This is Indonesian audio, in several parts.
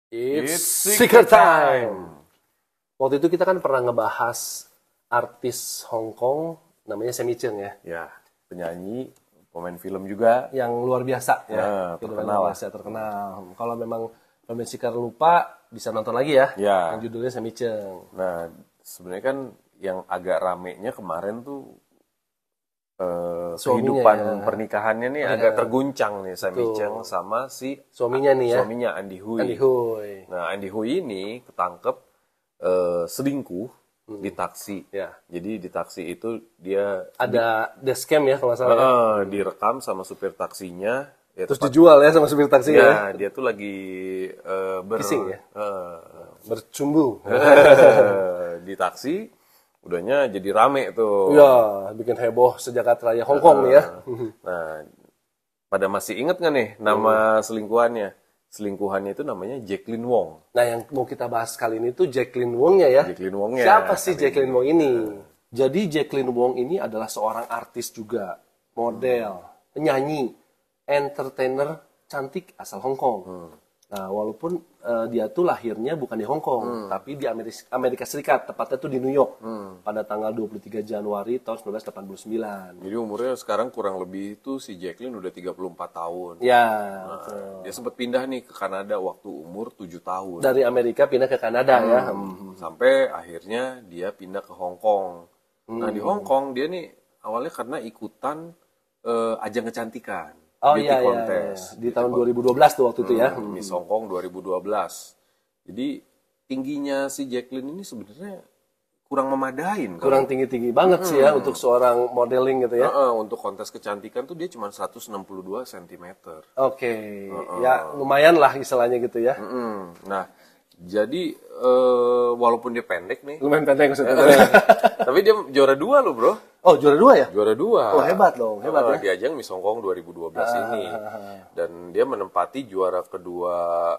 It's Seeker Time. Waktu itu kita kan pernah ngebahas artis Hong Kong namanya Sammy Cheung ya. Ya, penyanyi, pemain film juga. Yang luar biasa ya. Terkenal lah. Terkenal. Kalau memang pemain Seeker lupa bisa nonton lagi ya. Ya. Yang judulnya Sammy Cheung. Nah, sebenarnya kan yang agak ramenya kemarin tuh kehidupan pernikahannya nih agak terguncang nih Sammy Cheung sama si suaminya nih ya. Suaminya Andy Hui. Andy Hui. Nah, Andy Hui ini ketangkep selingkuh di taksi. Ya. Jadi di taksi itu dia Ada dashcam ya kalau nggak salah. Ya. direkam sama supir taksinya. Ya, Terus dijual ya sama supir taksi ya. ya. Dia tuh lagi Kissing ya. Bercumbu. di taksi. Udahnya jadi rame tuh. Iya, bikin heboh sejagat raya Hong Kong nih ya. Nah, pada masih inget nggak nih nama selingkuhannya? Selingkuhannya itu namanya Jacqueline Wong. Nah, yang mau kita bahas kali ini tuh Jacqueline Wongnya ya. Jacqueline Wongnya. Siapa sih Jacqueline Wong ini? Jadi Jacqueline Wong ini adalah seorang artis juga, model, penyanyi, entertainer cantik asal Hong Kong. Nah, walaupun dia tuh lahirnya bukan di Hong Kong, tapi di Amerika Serikat, tepatnya tuh di New York, pada tanggal 23 Januari tahun 1989. Jadi umurnya sekarang kurang lebih itu si Jacqueline udah 34 tahun. Ya, Nah, dia sempat pindah nih ke Kanada waktu umur 7 tahun. dari Amerika pindah ke Kanada ya. Sampai akhirnya dia pindah ke Hong Kong. Nah, di Hong Kong dia nih awalnya karena ikutan ajang kecantikan. Oh Beauty iya, contest. di tahun 2012 tuh waktu itu ya. Miss Hong Kong 2012. Jadi tingginya si Jacqueline ini sebenarnya kurang memadain. Kurang tinggi-tinggi banget sih ya untuk seorang modeling gitu ya. Untuk kontes kecantikan tuh dia cuma 162 cm. Oke, ya lumayan lah istilahnya gitu ya. Nah, jadi walaupun dia pendek nih, Lumayan pendek maksudnya. tapi dia juara 2 loh bro. Oh, juara 2 ya? Juara 2. Oh, hebat dong, hebat ya. Di ajang Miss Hong Kong 2012 ini. Dan dia menempati juara kedua,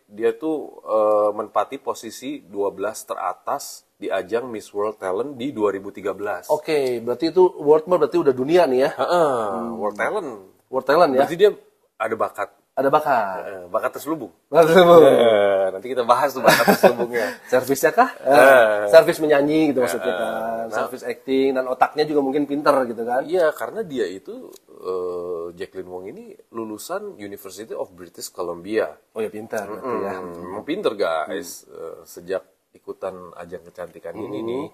dia tuh menempati posisi 12 teratas di ajang Miss World Talent di 2013. Oke, berarti itu world berarti udah dunia nih ya. World Talent. World talent ya. Berarti dia ada bakat. Ada bakat. Bakat terselubung. Terselubung. Nanti kita bahas tuh bakat terselubungnya. Servisnya kah? Servis menyanyi gitu maksudnya kan. Servis acting dan otaknya juga mungkin pinter gitu kan. Iya, karena dia itu Jacqueline Wong ini lulusan University of British Columbia. Oh ya pinter berarti ya. Memang pinter guys. Sejak ikutan ajang kecantikan ini nih,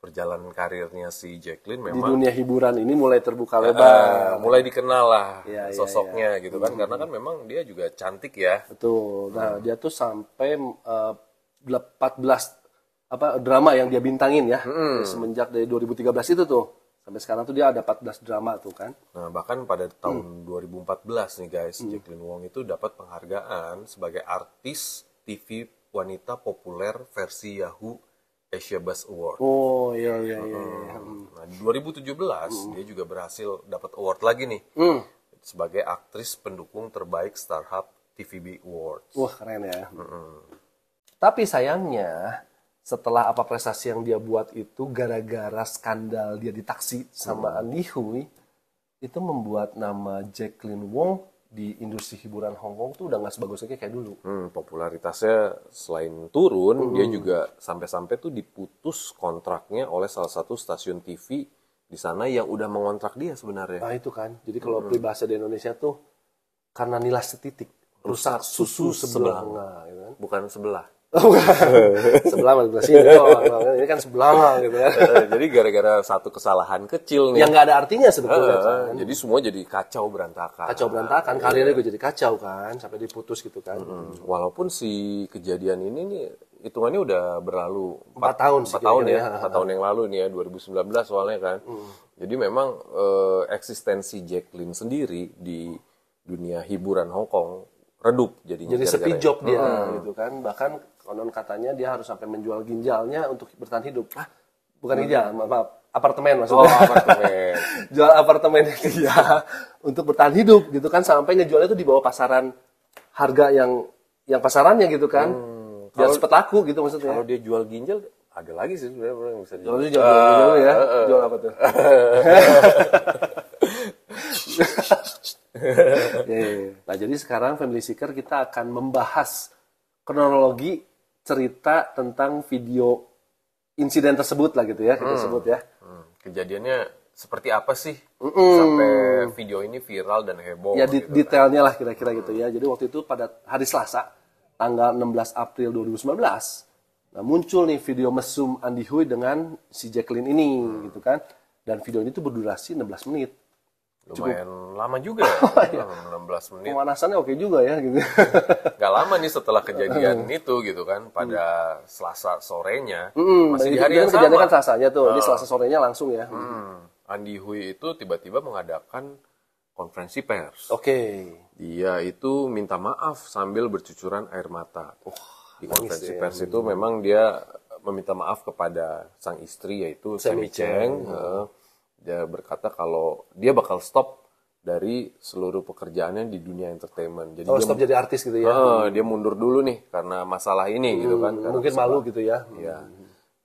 perjalanan karirnya si Jacqueline Di memang dunia hiburan ini mulai terbuka lebar. mulai dikenal lah Iya, sosoknya gitu kan. Karena kan memang dia juga cantik ya. Betul. Nah, dia tuh sampai 14 drama yang dia bintangin ya. Semenjak dari 2013 itu tuh. Sampai sekarang tuh dia ada 14 drama tuh kan. Nah, bahkan pada tahun 2014 nih guys, Jacqueline Wong itu dapat penghargaan sebagai artis TV wanita populer versi Yahoo Asia Buzz Award. Oh, iya. Nah, di 2017 dia juga berhasil dapat award lagi nih. Sebagai aktris pendukung terbaik Starhub TVB Awards. Wah, keren ya. Tapi sayangnya setelah apa prestasi yang dia buat itu gara-gara skandal dia di taksi sama Andy Hui, itu membuat nama Jacqueline Wong di industri hiburan Hong Kong tuh udah nggak sebagus lagi kayak dulu. Popularitasnya selain turun, dia juga sampai-sampai tuh diputus kontraknya oleh salah satu stasiun TV di sana yang udah mengontrak dia sebenarnya. Nah itu kan, jadi kalau peribahasa di Indonesia tuh karena nilai setitik rusak susu sebelanga, gitu kan? Bukan sebelah. Sebelah maksudnya sini, ini kan sebelanga gitu kan. Jadi gara-gara satu kesalahan kecil nih. Yang nggak ada artinya sebetulnya kan. Jadi semua jadi kacau berantakan. Kacau berantakan, karirnya juga jadi kacau kan, sampai diputus gitu kan. Walaupun si kejadian ini nih hitungannya udah berlalu 4 tahun sih 4 tahun ya, kira-kira. 4 tahun yang lalu nih ya, 2019 soalnya kan. Jadi memang eksistensi Jacqueline sendiri di dunia hiburan Hong Kong redup jadinya. Jadi sepi job dia gitu kan. Bahkan konon katanya dia harus sampai menjual ginjalnya untuk bertahan hidup. Bukan ginjal, maaf, apartemen maksudnya. Oh, apartemen. Jual apartemennya dia untuk bertahan hidup gitu kan, sampai ngejualnya itu di bawah pasaran harga yang pasarannya gitu kan. Biar cepet laku gitu maksudnya. Kalau dia jual ginjal ada lagi sih sebenarnya yang bisa Kalau dia jual ginjal ya. Jual apa tuh? Nah, jadi sekarang Family Seeker kita akan membahas kronologi cerita tentang video insiden tersebut lah gitu ya, kita sebut ya. Kejadiannya seperti apa sih sampai video ini viral dan heboh? Ya gitu detailnya lah kira-kira gitu ya. Jadi waktu itu pada hari Selasa, tanggal 16 April 2019, nah muncul nih video mesum Andy Hui dengan si Jacqueline ini gitu kan. Dan video ini tuh berdurasi 16 menit. Lumayan lama juga ya, 16 menit. Pemanasannya oke juga ya gitu. Gak lama nih setelah kejadian itu gitu kan, pada Selasa sorenya, masih di Itu hari yang kejadian sama. kan Selasanya tuh, ini Selasa sorenya langsung ya. Andy Hui itu tiba-tiba mengadakan konferensi pers. Oke. Dia itu minta maaf sambil bercucuran air mata. Di konferensi pers itu memang dia meminta maaf kepada sang istri yaitu Sammy Cheng. Dia berkata kalau dia bakal stop dari seluruh pekerjaannya di dunia entertainment. Jadi dia Stop jadi artis gitu ya. dia mundur dulu nih karena masalah ini gitu kan. Karena Mungkin malu gitu ya. ya.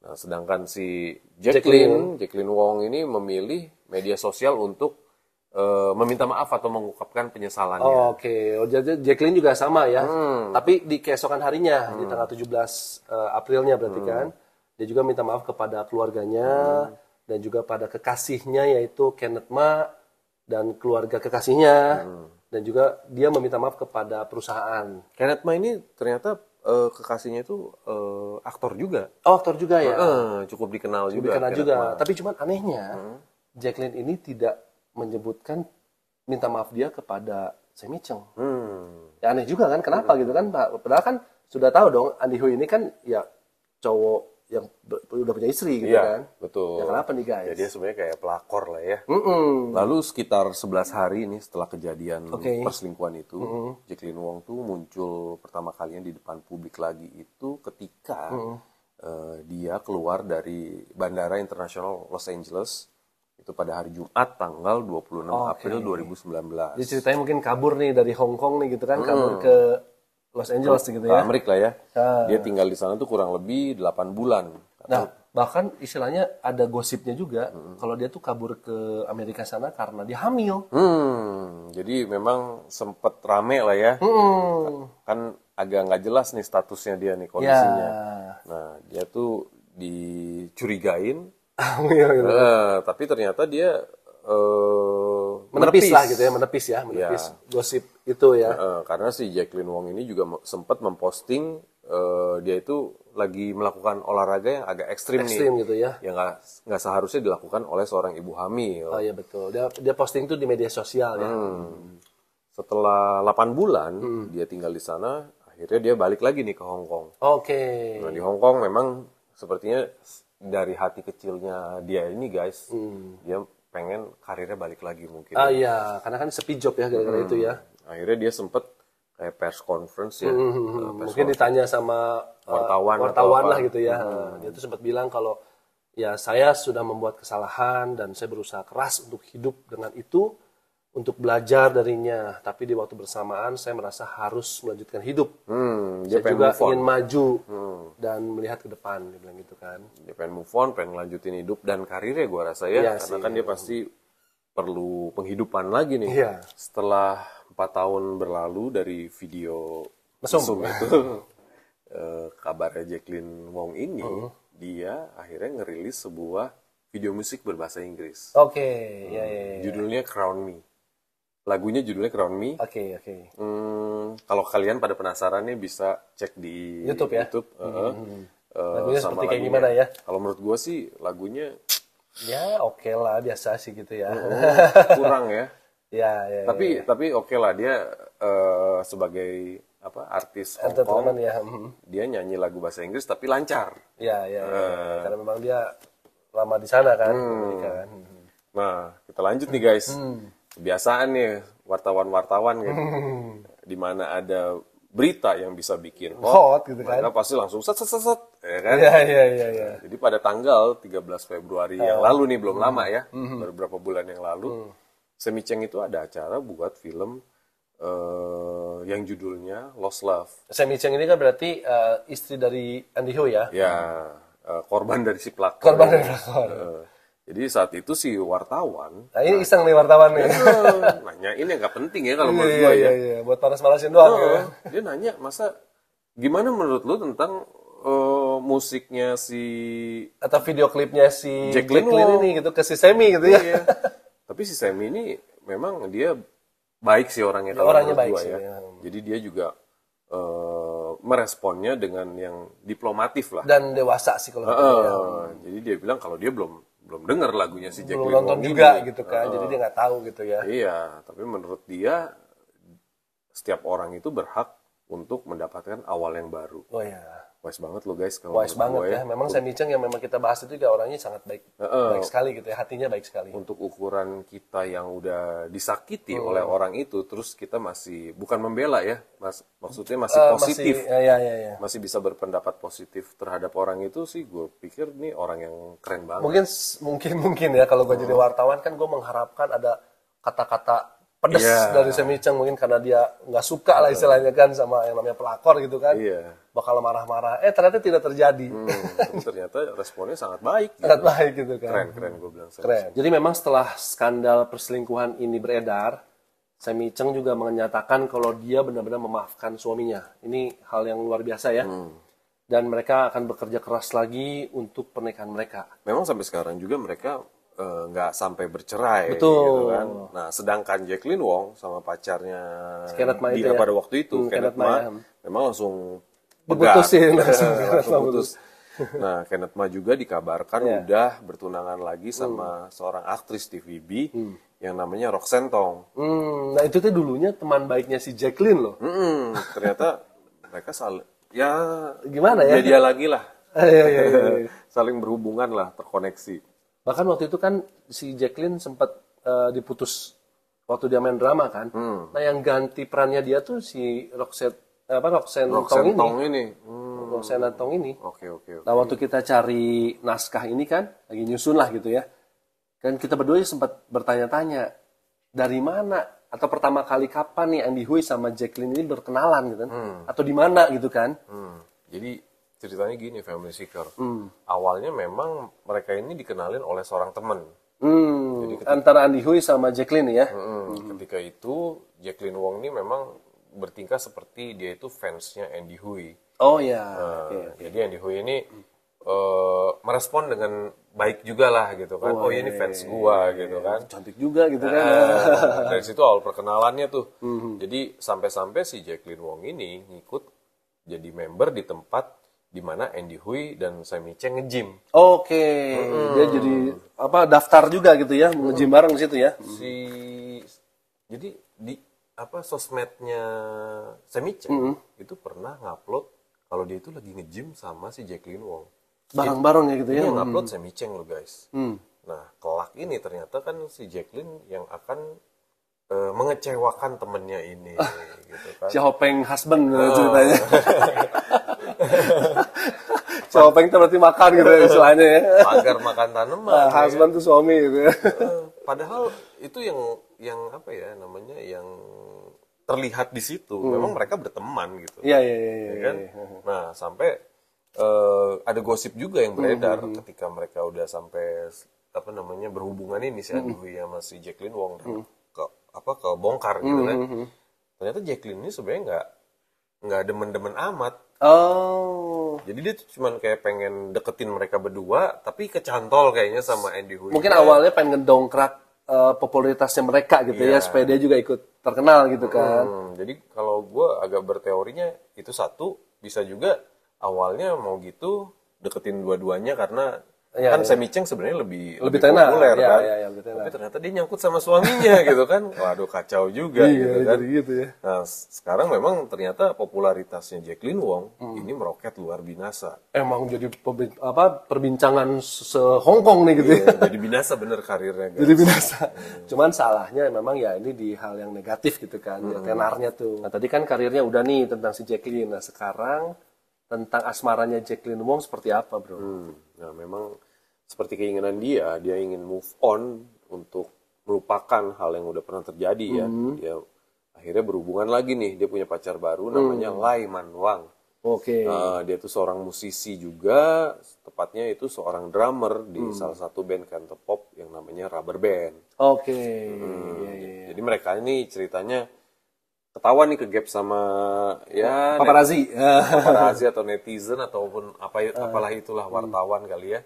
Nah, sedangkan si Jacqueline Wong ini memilih media sosial untuk meminta maaf atau mengungkapkan penyesalannya. Oke. Jadi Jacqueline juga sama ya. Tapi di keesokan harinya, di tanggal 17 Aprilnya berarti kan, dia juga minta maaf kepada keluarganya dan juga pada kekasihnya yaitu Kenneth Ma dan keluarga kekasihnya, dan juga dia meminta maaf kepada perusahaan. Kenneth Ma ini ternyata kekasihnya itu aktor juga. Oh, aktor juga ya. Cukup dikenal juga. Dikenal Kenneth juga. Ma. Tapi cuman anehnya, Jacqueline ini tidak menyebutkan minta maaf dia kepada Sammy Cheng. Ya aneh juga kan, kenapa gitu kan? Padahal kan sudah tahu dong, Andy Hui ini kan ya cowok yang udah punya istri gitu Iya, kan. betul. Ya kenapa nih guys? Ya, dia sebenarnya kayak pelakor lah ya. Lalu sekitar 11 hari ini setelah kejadian perselingkuhan itu, Jacqueline Wong tuh muncul pertama kalinya di depan publik lagi itu ketika dia keluar dari Bandara Internasional Los Angeles itu pada hari Jumat tanggal 26 April 2019. Jadi ceritanya mungkin kabur nih dari Hong Kong nih gitu kan, kabur ke Los Angeles gitu ya. Amerika lah ya. Dia tinggal di sana tuh kurang lebih 8 bulan. Nah, bahkan istilahnya ada gosipnya juga kalau dia tuh kabur ke Amerika sana karena dia hamil. Jadi memang sempet rame lah ya. Kan agak nggak jelas nih statusnya dia nih kondisinya. Nah, dia tuh dicurigain. Tapi ternyata dia menepis lah gitu ya, menepis gosip itu ya. Karena si Jacqueline Wong ini juga sempat memposting dia itu lagi melakukan olahraga yang agak ekstrim nih, gitu ya. yang nggak seharusnya dilakukan oleh seorang ibu hamil. Oh iya betul. Dia posting itu di media sosial ya. Setelah 8 bulan dia tinggal di sana, akhirnya dia balik lagi nih ke Hong Kong. Oke. Nah, di Hong Kong memang sepertinya dari hati kecilnya dia ini guys, dia pengen karirnya balik lagi mungkin. Iya, karena kan sepi job ya gara-gara itu ya. Akhirnya dia sempet kayak press conference ya. Mungkin ditanya sama wartawan lah gitu ya. Dia tuh sempat bilang kalau ya saya sudah membuat kesalahan dan saya berusaha keras untuk hidup dengan itu, untuk belajar darinya. Tapi di waktu bersamaan saya merasa harus melanjutkan hidup. Dia Saya juga ingin maju dan melihat ke depan, dia bilang gitu kan. Dia pengen move on, pengen lanjutin hidup dan karirnya gue rasa ya. Iya karena sih. kan dia pasti perlu penghidupan lagi nih. Iya. Setelah 4 tahun berlalu dari video Mesum itu, kabarnya Jacqueline Wong ini, dia akhirnya ngerilis sebuah video musik berbahasa Inggris. Oke, ya. Judulnya Crown Me. Lagunya judulnya Crown Me. Oke. Kalau kalian pada penasaran nih bisa cek di YouTube ya? Lagunya sama seperti kayak lagunya. gimana ya? Kalau menurut gue sih lagunya Ya oke lah, biasa sih gitu ya. kurang ya. Ya. Tapi oke lah dia sebagai artis Hong Kong, Entertainment ya. dia nyanyi lagu bahasa Inggris tapi lancar. Ya. Karena memang dia lama di sana kan, Amerika kan. Nah, kita lanjut nih guys. Kebiasaan nih wartawan-wartawan gitu. Di mana ada berita yang bisa bikin Hot gitu kan. mereka pasti langsung set, ya kan? Iya. Jadi pada tanggal 13 Februari yang lalu nih, belum lama ya, baru beberapa bulan yang lalu, Sammy Cheng itu ada acara buat film yang judulnya Lost Love. Sammy Cheng ini kan berarti istri dari Andy Hui ya? Ya, korban dari si pelakor. Korban dari pelakor. Jadi saat itu si wartawan Nah ini iseng nih wartawan nih. nanyain yang gak penting ya kalau menurut gue ya. Iya. Buat panas-panasin doang ya. Dia nanya, masa Gimana menurut lu tentang musiknya si Atau video klipnya si Jacqueline Jacqueline Wong. ini gitu ke si Semi gitu ya. Iya. Tapi si Sammy ini memang dia baik sih orangnya Ya, kalau orangnya menurut baik gua sih, ya. ya. Jadi dia juga meresponnya dengan yang diplomatif lah. Dan dewasa sih kalau gitu ya. Jadi dia bilang kalau dia belum dengar lagunya si Belum Jacqueline nonton Wong juga ini. gitu kan. Jadi dia nggak tahu gitu ya. Iya, tapi menurut dia setiap orang itu berhak untuk mendapatkan awal yang baru. Oh ya. Wise banget lo guys kalau Wise menurut banget gua ya. Memang Sammy Cheng yang memang kita bahas itu juga orangnya sangat baik. Baik sekali gitu ya. Hatinya baik sekali. Untuk ukuran kita yang udah disakiti oleh orang itu, terus kita masih bukan membela ya, maksudnya masih positif, Ya. masih bisa berpendapat positif terhadap orang itu sih, gue pikir nih orang yang keren banget. Mungkin ya kalau gue jadi wartawan kan gue mengharapkan ada kata-kata pedas dari Sammy Cheng mungkin karena dia nggak suka lah istilahnya kan sama yang namanya pelakor gitu kan. Iya. Bakal marah-marah. Ternyata tidak terjadi. Tapi ternyata responnya sangat baik. Sangat baik gitu kan. Keren gue bilang. Keren. Jadi memang setelah skandal perselingkuhan ini beredar, Sammy Cheng juga menyatakan kalau dia benar-benar memaafkan suaminya. Ini hal yang luar biasa ya. Dan mereka akan bekerja keras lagi untuk pernikahan mereka. Memang sampai sekarang juga mereka nggak sampai bercerai. Betul. Gitu kan. Nah, sedangkan Jacqueline Wong sama pacarnya Kenneth Ma dia itu ya. pada waktu itu, Kenneth Ma, memang langsung diputusin. langsung putus. Nah, Kenneth Ma juga dikabarkan udah bertunangan lagi sama seorang aktris TVB yang namanya Roxanne Tong. Nah itu tuh dulunya teman baiknya si Jacqueline loh. Ternyata mereka saling, ya Gimana ya? dia lagi lah. Iya. Saling berhubungan lah, terkoneksi. Bahkan waktu itu kan si Jacqueline sempat diputus waktu dia main drama kan. Nah yang ganti perannya dia tuh si Roxanne Tong ini. Roxanne Tong ini. Oke. Nah waktu kita cari naskah ini kan lagi nyusun lah gitu ya. Kan kita berdua sempat bertanya-tanya dari mana atau pertama kali kapan nih Andy Hui sama Jacqueline ini berkenalan gitu kan? Atau di mana gitu kan? Jadi ceritanya gini, Family Seeker. Awalnya memang mereka ini dikenalin oleh seorang teman. Antara Andy Hui sama Jacqueline ya. Ketika itu Jacqueline Wong ini memang bertingkah seperti dia itu fansnya Andy Hui. Oh ya. Jadi Andy Hui ini merespon dengan baik juga lah gitu kan. Oh ini fans gua gitu kan. Cantik juga gitu kan. Dari situ awal perkenalannya tuh. Jadi sampai-sampai si Jacqueline Wong ini ngikut jadi member di tempat di mana Andy Hui dan Sammy Cheng nge-gym. Oke. Dia jadi daftar juga gitu ya, nge-gym bareng di situ ya. Jadi di sosmednya Sammy Cheng itu pernah ngupload kalau dia itu lagi nge-gym sama si Jacqueline Wong. Bareng-bareng ya gitu ya. Dia ngupload Sammy Cheng loh guys. Nah, kelak ini ternyata kan si Jacqueline yang akan mengecewakan temennya ini gitu kan. Si Hopeng husband ceritanya. Si Hopeng itu berarti makan gitu ya istilahnya ya. Pagar makan tanaman. Husband tuh suami gitu ya. Padahal itu yang apa ya namanya yang terlihat di situ. Memang mereka berteman gitu. Iya. Kan? Nah, sampai ada gosip juga yang beredar ketika mereka udah sampai berhubungan ini si Andy Hui sama si Jacqueline Wong dan kebongkar gitu kan. Ternyata Jacqueline ini sebenarnya nggak demen-demen amat. Oh. Jadi dia tuh cuman kayak pengen deketin mereka berdua, tapi kecantol kayaknya sama Andy Hui. Mungkin awalnya pengen ngedongkrak popularitasnya mereka gitu ya, supaya dia juga ikut terkenal gitu kan. Jadi kalau gue agak berteorinya itu satu, bisa juga awalnya mau gitu deketin dua-duanya karena kan Sammy Cheng sebenarnya lebih tenar, populer kan. Lebih tenar. Tapi ternyata dia nyangkut sama suaminya gitu kan. Waduh kacau juga gitu kan. Gitu ya. Nah sekarang memang ternyata popularitasnya Jacqueline Wong ini meroket luar binasa. Emang jadi perbincangan se-Hong Kong nih gitu ya. Jadi binasa bener karirnya guys. Jadi binasa. Cuman salahnya memang ya ini di hal yang negatif gitu kan. Ya, tenarnya tuh. Nah tadi kan karirnya udah nih tentang si Jacqueline. Nah sekarang tentang asmaranya Jacqueline Wong seperti apa bro? Nah memang seperti keinginan dia ingin move on untuk melupakan hal yang udah pernah terjadi ya. Dia akhirnya berhubungan lagi nih, dia punya pacar baru namanya Lai Man Wang. Oke. Dia tuh seorang musisi juga, tepatnya itu seorang drummer di salah satu band cantopop yang namanya Rubber Band. Oke. Jadi mereka ini ceritanya ketahuan nih ke gap sama ya Paparazzi. paparazzi atau netizen ataupun apalah itulah wartawan kali ya.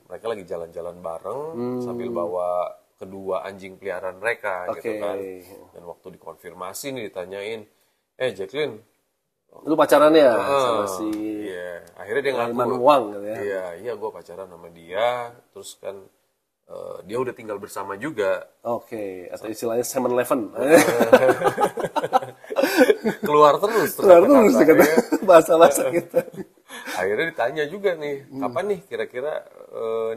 Mereka lagi jalan-jalan bareng sambil bawa kedua anjing peliharaan mereka gitu kan. Dan waktu dikonfirmasi nih ditanyain, Jacqueline, Lu pacarannya sama si iya. Akhirnya dia ngaku, Iman Wang gitu ya. iya gue pacaran sama dia. Terus kan dia udah tinggal bersama juga. Oke, atau istilahnya 7-Eleven. Keluar terus bahasa-bahasa kita. Akhirnya ditanya juga nih, kapan nih kira-kira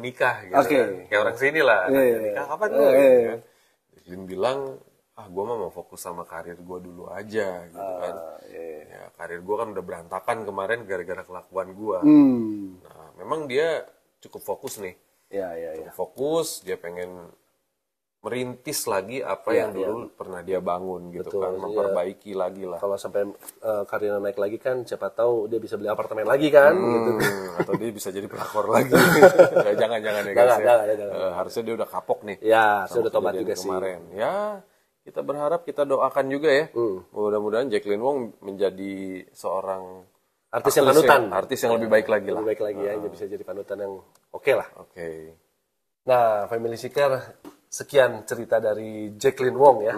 nikah gitu Oke. kan. Kayak orang sini lah, nikah kapan nih? Gitu kan. Jacqueline bilang, gue mah mau fokus sama karir gue dulu aja gitu kan. Ya, karir gue kan udah berantakan kemarin gara-gara kelakuan gue. Nah, memang dia cukup fokus nih. Cukup fokus, dia pengen merintis lagi apa yang dulu pernah dia bangun gitu. Betul, kan, memperbaiki lagi lah. Kalau sampai karirnya naik lagi kan, siapa tahu dia bisa beli apartemen lagi kan, gitu. Atau dia bisa jadi pelakor lagi. Jangan ya guys. Jangan. Harusnya dia udah kapok nih. Ya, sudah tobat juga kemarin. Ya, kita berharap, kita doakan juga ya. Mudah-mudahan Jacqueline Wong menjadi seorang artis yang panutan, artis yang lebih baik lagi lah. Lebih baik lagi ya, bisa jadi panutan yang oke lah. Oke. Nah, Family Seeker, sekian cerita dari Jacqueline Wong ya.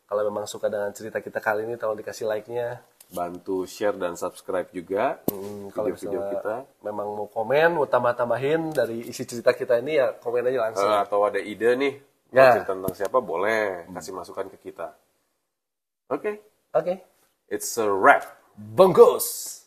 Kalau memang suka dengan cerita kita kali ini, tolong dikasih like-nya. Bantu share dan subscribe juga. Kalau misalnya kita memang mau komen, mau tambah-tambahin dari isi cerita kita ini, ya komen aja langsung. Atau ada ide nih, cerita tentang siapa, boleh kasih masukan ke kita. Oke. It's a wrap. Bungkus.